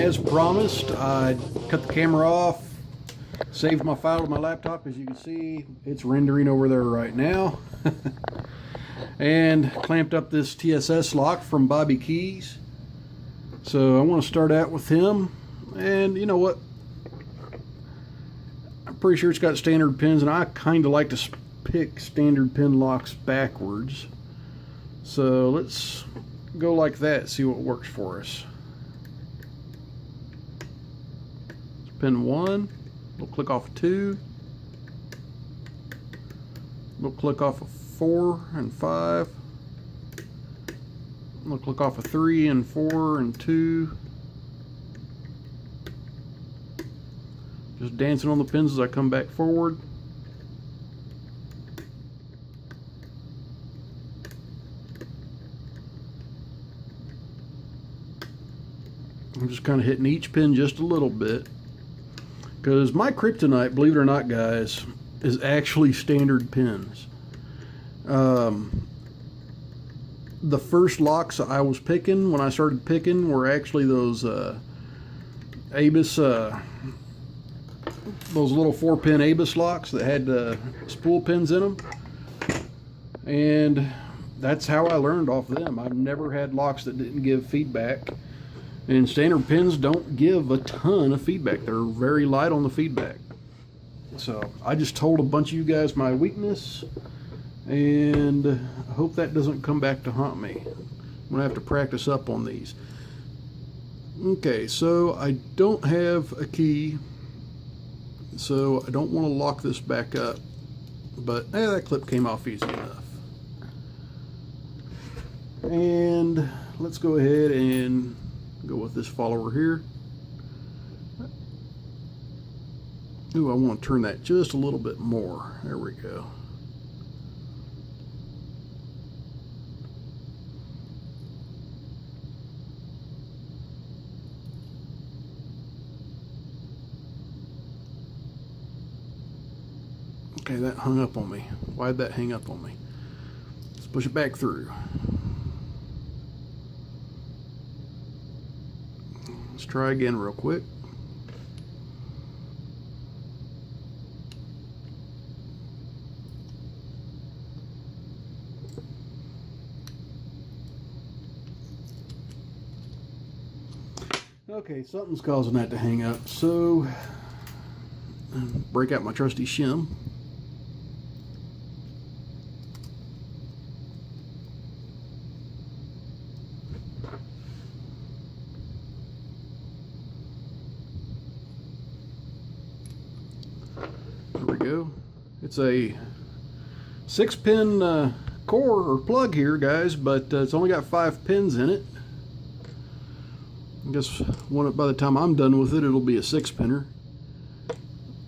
as promised, I cut the camera off, saved my file to my laptop. As you can see, it's rendering over there right now. And clamped up this TSS lock from Bobby Keys. So I want to start out with him. And you know what? I'm pretty sure it's got standard pins, and I kind of like to pick standard pin locks backwards. So let's go like that, see what works for us. Pin 1, we'll click off 2, we'll click off of 4 and 5, we'll click off of 3 and 4 and 2. Just dancing on the pins as I come back forward. I'm just kind of hitting each pin just a little bit. Because my kryptonite, believe it or not, guys, is actually standard pins. The first locks I was picking when I started picking were actually those Abus, those little 4-pin Abus locks that had spool pins in them. And that's how I learned off them. I've never had locks that didn't give feedback. And standard pins don't give a ton of feedback. They're very light on the feedback. So I just told a bunch of you guys my weakness, and I hope that doesn't come back to haunt me. I'm gonna have to practice up on these. Okay, so I don't have a key, so I don't want to lock this back up, but that clip came off easy enough. And let's go ahead and go with this follower here. Ooh, I want to turn that just a little bit more. There we go. Okay, that hung up on me. Why'd that hang up on me? Let's push it back through. Let's try again real quick. Okay, something's causing that to hang up, so break out my trusty shim. There we go. It's a 6-pin core or plug here, guys, but it's only got 5 pins in it. I guess by the time I'm done with it, it'll be a 6-pinner.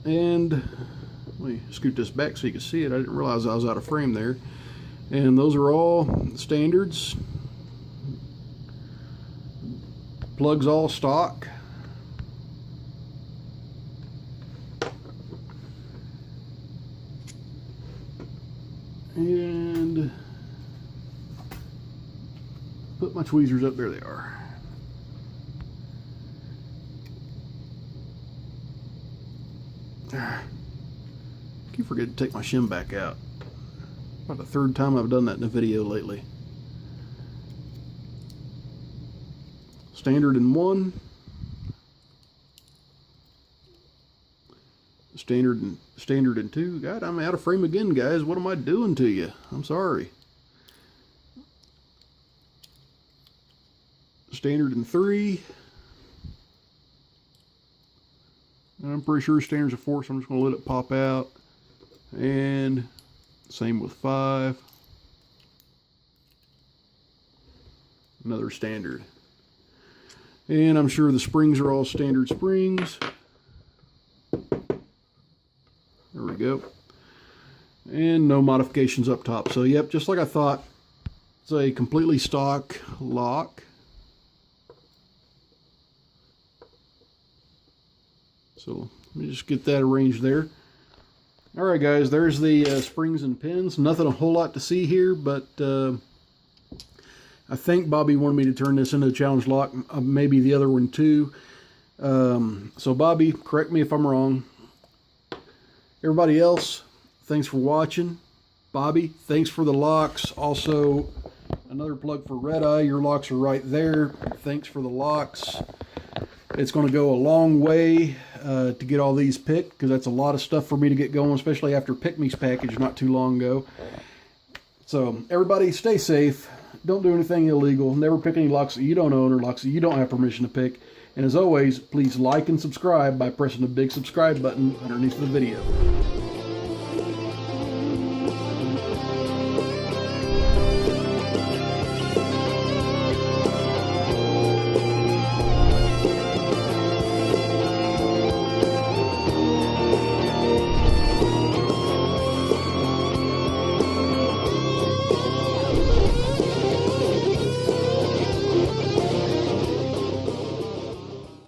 And let me scoot this back so you can see it. I didn't realize I was out of frame there. And those are all standards. Plugs all stock. And put my tweezers up. There they are. I keep forgetting to take my shim back out. About the 3rd time I've done that in a video lately. Standard in 1. Standard in 2. God, I'm out of frame again, guys. What am I doing to you? I'm sorry. Standard in 3. I'm pretty sure standard's a 4, so I'm just going to let it pop out. And same with 5. Another standard. And I'm sure the springs are all standard springs. There we go. And no modifications up top. So yep, just like I thought, it's a completely stock lock. So let me just get that arranged there. Alright guys, there's the springs and pins. Nothing a whole lot to see here, but I think Bobby wanted me to turn this into a challenge lock, maybe the other one too. So Bobby, correct me if I'm wrong. Everybody else, thanks for watching. Bobby, thanks for the locks. Also, another plug for Red Eye. Your locks are right there. Thanks for the locks. It's going to go a long way to get all these picked, because that's a lot of stuff for me to get going, especially after Pick Me's package not too long ago. So everybody stay safe. Don't do anything illegal. Never pick any locks that you don't own or locks that you don't have permission to pick. And as always, please like and subscribe by pressing the big subscribe button underneath the video.